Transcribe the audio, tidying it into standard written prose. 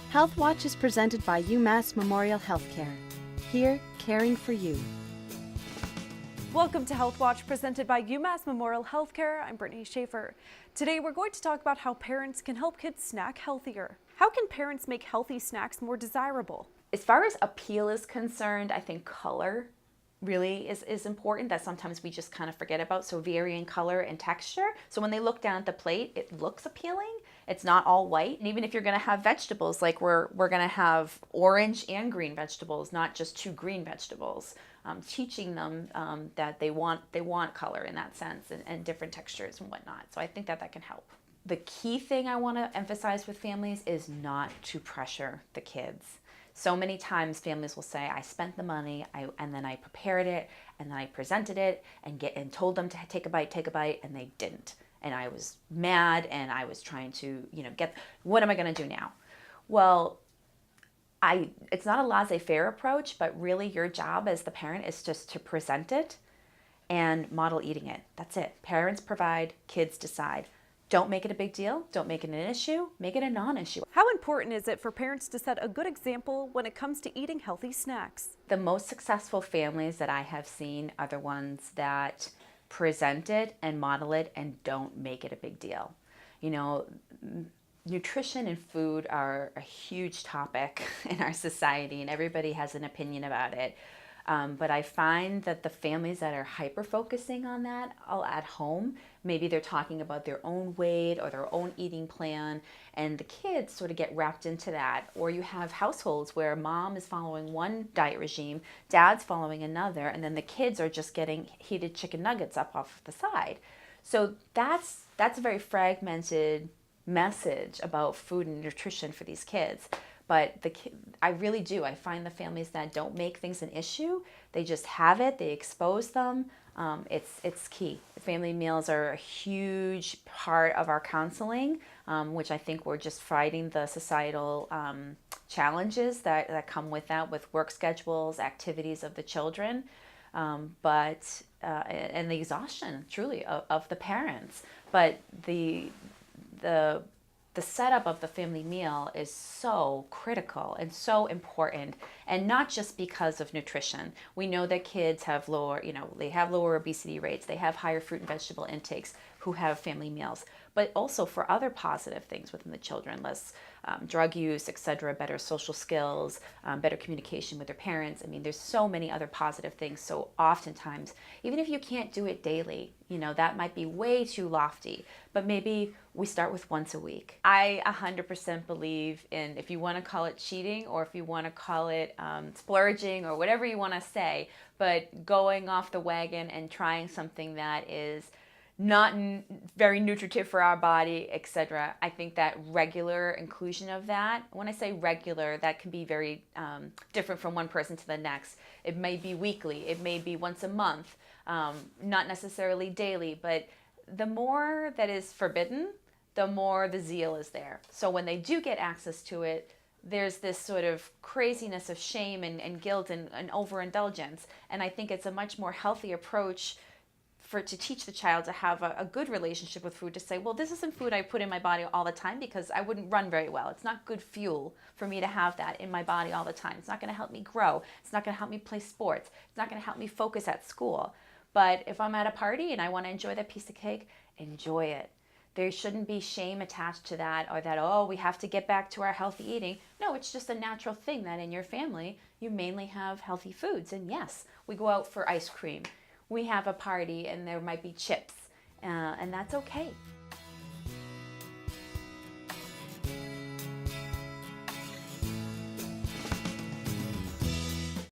Health Watch is presented by UMass Memorial Health Care. Here, caring for you. Welcome to Health Watch, presented by UMass Memorial Health Care. I'm Brittany Schaefer. Today we're going to talk about how parents can help kids snack healthier. How can parents make healthy snacks more desirable? As far as appeal is concerned, I think color really is important, that sometimes we just kind of forget about. So varying color and texture. So when they look down at the plate, it looks appealing. It's not all white. And even if you're going to have vegetables, like we're going to have orange and green vegetables, not just two green vegetables. Teaching them that they want color in that sense, and different textures and whatnot. So I think that can help. The key thing I want to emphasize with families is not to pressure the kids. So many times families will say, I spent the money, and then I prepared it, and then I presented it, and told them to take a bite, and they didn't. And I was mad, and I was trying to, what am I going to do now? Well, it's not a laissez-faire approach, but really your job as the parent is just to present it and model eating it. That's it. Parents provide, kids decide. Don't make it a big deal. Don't make it an issue. Make it a non-issue. How important is it for parents to set a good example when it comes to eating healthy snacks? The most successful families that I have seen are the ones that present it and model it and don't make it a big deal. Nutrition and food are a huge topic in our society, and everybody has an opinion about it. But I find that the families that are hyper-focusing on that all at home, maybe they're talking about their own weight or their own eating plan, and the kids sort of get wrapped into that. Or you have households where mom is following one diet regime, dad's following another, and then the kids are just getting heated chicken nuggets up off the side. So that's a very fragmented message about food and nutrition for these kids. But I really do. I find the families that don't make things an issue, they just have it, they expose them. It's key. Family meals are a huge part of our counseling, which I think we're just fighting the societal challenges that come with that, with work schedules, activities of the children, and the exhaustion, truly, of the parents. But the setup of the family meal is so critical and so important, and not just because of nutrition. We know that kids have lower obesity rates, they have higher fruit and vegetable intakes who have family meals, but also for other positive things within the children, less drug use, etc., better social skills, better communication with their parents. I mean, there's so many other positive things. So oftentimes, even if you can't do it daily, that might be way too lofty, but maybe we start with once a week. I 100% believe in, if you want to call it cheating, or if you want to call it splurging, or whatever you want to say, but going off the wagon and trying something that is not very nutritive for our body, etc. I think that regular inclusion of that, when I say regular, that can be very different from one person to the next. It may be weekly, it may be once a month, not necessarily daily, but the more that is forbidden, the more the zeal is there. So when they do get access to it, there's this sort of craziness of shame and guilt and overindulgence. And I think it's a much more healthy approach to teach the child to have a good relationship with food, to say, well, this isn't food I put in my body all the time because I wouldn't run very well. It's not good fuel for me to have that in my body all the time. It's not going to help me grow. It's not going to help me play sports. It's not going to help me focus at school. But if I'm at a party and I want to enjoy that piece of cake, enjoy it. There shouldn't be shame attached to that, or that, oh, we have to get back to our healthy eating. No, it's just a natural thing that in your family, you mainly have healthy foods. And yes, we go out for ice cream. We have a party and there might be chips, and that's okay.